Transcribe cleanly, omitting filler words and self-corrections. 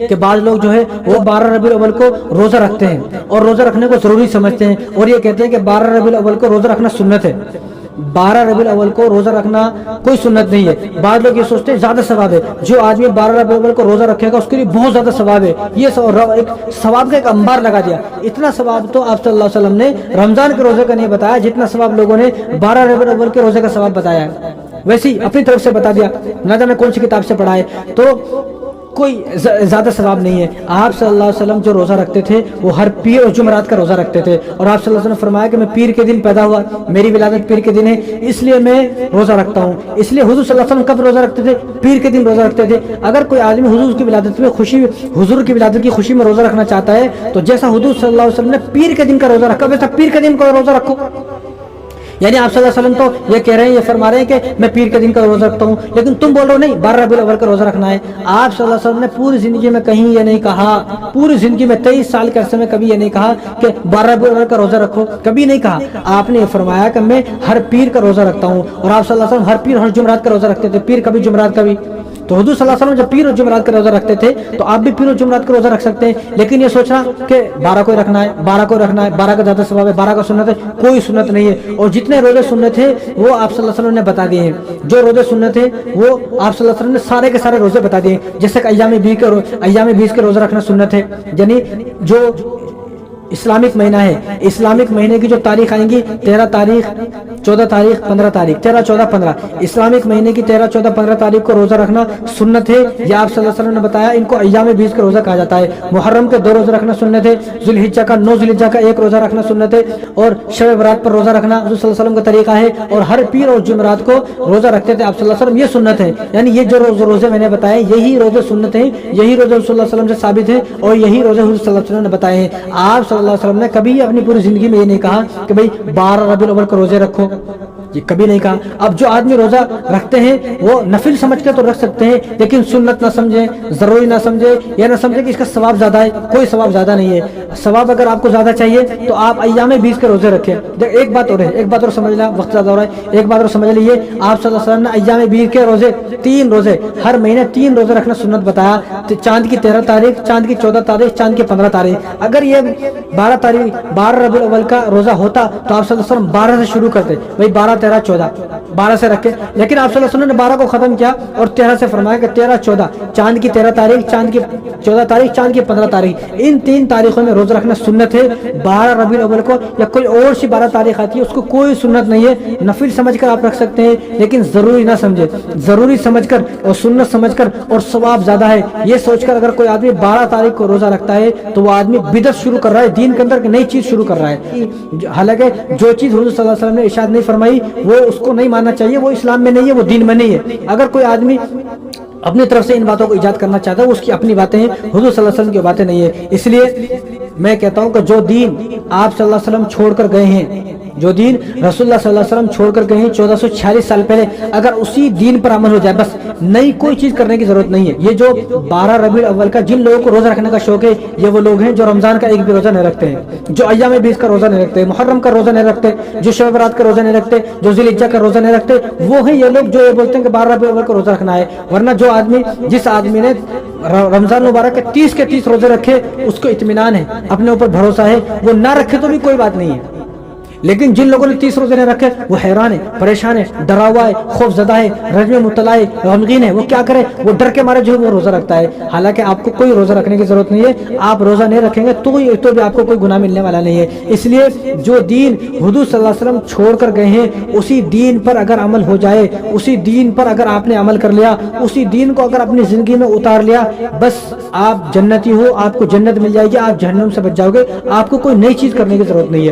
کہ بعض لوگ جو ہے وہ 12 ربیع الاول کو روزہ رکھتے ہیں اور روزہ رکھنے کو ضروری سمجھتے ہیں اور یہ کہتے ہیں کہ 12 ربیع الاول کو روزہ رکھنا سنت ہے۔ 12 ربیع الاول کو روزہ رکھنا کوئی سنت نہیں ہے۔ بعض لوگ یہ سوچتے ہیں زیادہ ثواب ہے، جو آدمی 12 ربیع الاول کو روزہ رکھے گا اس کے لیے بہت زیادہ ثواب ہے، یہ ایک ثواب کا ایک انبار لگا دیا۔ اتنا ثواب تو آپ صلی اللہ علیہ وسلم نے رمضان کے روزے کا نہیں بتایا جتنا ثواب لوگوں نے 12 ربیع الاول کے روزے کا ثواب بتایا ہے، ویسے ہی اپنی طرف سے بتا دیا، نہ جانے کون سی کتاب سے پڑھا ہے، تو کوئی زیادہ ثواب نہیں ہے۔ آپ صلی اللہ علیہ وسلم جو روزہ رکھتے تھے وہ ہر پیر اور جمعرات کا روزہ رکھتے تھے، اور آپ صلی اللہ علیہ وسلم نے فرمایا کہ میں پیر کے دن پیدا ہوا، میری ولادت پیر کے دن ہے، اس لیے میں روزہ رکھتا ہوں۔ اس لیے حضور صلی اللہ علیہ وسلم کب روزہ رکھتے تھے؟ پیر کے دن روزہ رکھتے تھے۔ اگر کوئی آدمی حضور کی ولادت میں خوشی، حضور کی ولادت کی خوشی میں روزہ رکھنا چاہتا ہے تو جیسا حضور صلی اللہ علیہ وسلم نے پیر کے دن کا روزہ رکھا ویسا پیر کے دن کا روزہ رکھو۔ یعنی آپ صلی اللہ علیہ وسلم تو یہ کہہ رہے ہیں، یہ فرما رہے ہیں کہ میں پیر کے دن کا روزہ رکھتا ہوں، لیکن تم بول رہے ہو نہیں 12 ربیع الاول کا روزہ رکھنا ہے۔ آپ صلی اللہ علیہ وسلم نے پوری زندگی میں کہیں یہ نہیں کہا، پوری زندگی میں 23 سال کے عرصے میں کبھی یہ نہیں کہا کہ 12 ربیع الاول کا روزہ رکھو، کبھی نہیں کہا۔ آپ نے یہ فرمایا کہ میں ہر پیر کا روزہ رکھتا ہوں، اور آپ صلی اللہ علیہ وسلم ہر پیر ہر جمعرات کا روزہ رکھتے تھے، پیر کبھی جمعرات کبھی۔ تو حضور صلی اللہ علیہ وسلم جب پیر اور جمعرات کا روزہ رکھتے تھے تو آپ بھی پیر اور جمعرات کا روزہ رکھ سکتے ہیں، لیکن یہ سوچنا کہ 12 کو رکھنا ہے، 12 کو رکھنا ہے، 12 کا زیادہ ثواب ہے، 12 کا سنت ہے، کوئی سنت نہیں ہے۔ اور جتنے روزے سنت ہیں وہ آپ صلی اللہ علیہ وسلم نے بتا دیے ہیں، جو روزے سنت ہیں وہ آپ صلی اللہ علیہ وسلم نے سارے کے سارے روزے بتا دیے ہیں، جیسے کہ ایام بیس کے روزہ رکھنا سنت ہے، یعنی جو اسلامک مہینہ ہے، اسلامک مہینے کی جو تاریخ آئیں گی 13 تاریخ، 14 تاریخ، 15 تاریخ، 13، 14، 15 اسلامک مہینے کی 13، 14، 15 تاریخ کو روزہ رکھنا سنت ہے، یہ آپ صلی اللہ علیہ وسلم نے بتایا۔ ان کو ایام بیس کا روزہ کہا جاتا ہے۔ محرم کے 2 روزہ رکھنا سنت ہے، ذی الحجہ کا 9 ذی الحجہ کا 1 روزہ رکھنا سنت ہے، اور شب برات پر روزہ رکھنا حضور صلی اللہ علیہ وسلم کا طریقہ ہے، اور ہر پیر اور جمعرات کو روزہ رکھتے تھے آپ صلی اللہ علیہ وسلم، یہ سنت ہے۔ یعنی یہ جو روزے میں نے بتائے یہی روزے سنت ہیں، یہی روزے رسول اللہ صلی اللہ علیہ وسلم سے ثابت ہیں، اور یہی روزے حضور صلی اللہ علیہ وسلم نے بتائے ہیں۔ آپ صلی اللہ علیہ وسلم نے کبھی اپنی پوری زندگی میں یہ نہیں کہا کہ بھئی 12 ربیع الاول کو روزے رکھو، یہ کبھی نہیں کہا۔ اب جو آدمی روزہ رکھتے ہیں وہ نفل سمجھ کے تو رکھ سکتے ہیں، لیکن سنت نہ سمجھیں، ضروری نہ سمجھیں، یا نہ سمجھیں کہ اس کا ثواب زیادہ ہے، کوئی ثواب زیادہ نہیں ہے۔ ثواب اگر آپ کو زیادہ چاہیے تو آپ ایام بیس کے روزے رکھیں۔ ایک بات اور ہے، ایک بات اور سمجھ لیں، وقت زیادہ ہو رہا ہے، ایک بات اور سمجھ لیجیے، آپ صلی اللہ علیہ وسلم نے ایام بیس کے روزے 3 روزے ہر مہینے 3 روزے رکھنا سنت بتایا، چاند کی 13 تاریخ، چاند کی 14 تاریخ، چاند کی 15 تاریخ۔ اگر یہ 12 ربیع الاول کا روزہ ہوتا تو آپ صلی اللہ علیہ وسلم 12 سے شروع کرتے، بھائی 12، 13، 14، 12 سے رکھے، لیکن آپ صلی اللہ علیہ وسلم نے 12 کو ختم کیا اور 13 سے فرمایا کہ 13، 14، چاند کی 13 تاریخ، چاند کی 14 تاریخ، چاند کی 15 تاریخ، ان 3 تاریخوں میں روزہ رکھنا سنت ہے۔ 12 ربیع الاول کو یا کوئی اور سی 12 تاریخ آتی ہے اس کو کوئی سنت نہیں ہے، نفل سمجھ کر آپ رکھ سکتے ہیں، لیکن ضروری نہ سمجھے، ضروری سمجھ کر اور سنت سمجھ کر اور ثواب زیادہ ہے یہ سوچ کر اگر کوئی آدمی 12 تاریخ کو روزہ رکھتا ہے تو وہ آدمی بدعت شروع کر رہا ہے، دین کے اندر نئی چیز شروع کر رہا ہے۔ حالانکہ جو چیز حضور صلی اللہ علیہ وسلم نے ارشاد نہیں فرمائی وہ اس کو نہیں ماننا چاہیے، وہ اسلام میں نہیں ہے، وہ دین میں نہیں ہے۔ اگر کوئی آدمی اپنی طرف سے ان باتوں کو ایجاد کرنا چاہتا ہے وہ اس کی اپنی باتیں ہیں، حضور صلی اللہ علیہ وسلم کی باتیں نہیں ہے۔ اس لیے میں کہتا ہوں کہ جو دین آپ صلی اللہ علیہ وسلم چھوڑ کر گئے ہیں، جو دین رسول اللہ صلی اللہ علیہ وسلم چھوڑ کر گئے ہیں 1446 سال پہلے، اگر اسی دین پر عمل ہو جائے بس، نئی کوئی چیز کرنے کی ضرورت نہیں ہے۔ یہ جو 12 ربیع الاول کا جن لوگوں کو روزہ رکھنے کا شوق ہے یہ وہ لوگ ہیں جو رمضان کا ایک بھی روزہ نہیں رکھتے ہیں، جو ایام بیس کا روزہ نہیں رکھتے، محرم کا روزہ نہیں رکھتے، جو شب برات کا روزہ نہیں رکھتے، جو ذی الحجہ کا روزہ نہیں رکھتے، وہ ہیں یہ لوگ جو یہ بولتے ہیں کہ 12 ربیع الاول کا روزہ رکھنا ہے۔ ورنہ جو آدمی، جس آدمی نے رمضان مبارک کے 30 کے 30 روزے رکھے اس کو اطمینان ہے، اپنے اوپر بھروسہ ہے، وہ نہ رکھے تو بھی کوئی بات نہیں ہے۔ لیکن جن لوگوں نے 30 روزے نہیں رکھے وہ حیران ہے، پریشان ہے، ڈرا ہوا ہے، خوف زدہ ہے، رنج میں مبتلا ہے، غمگین ہے، وہ کیا کرے؟ وہ ڈر کے مارے جو وہ روزہ رکھتا ہے۔ حالانکہ آپ کو کوئی روزہ رکھنے کی ضرورت نہیں ہے، آپ روزہ نہیں رکھیں گے تو بھی آپ کو کوئی گناہ ملنے والا نہیں ہے۔ اس لیے جو دین حضور صلی اللہ علیہ وسلم چھوڑ کر گئے ہیں اسی دین پر اگر عمل ہو جائے، اسی دین پر اگر آپ نے عمل کر لیا، اسی دین کو اگر اپنی زندگی میں اتار لیا، بس آپ جنتی ہو، آپ کو جنت مل جائے گی، آپ جہنم سے بچ جاؤ گے، آپ کو کوئی نئی چیز کرنے کی ضرورت نہیں ہے۔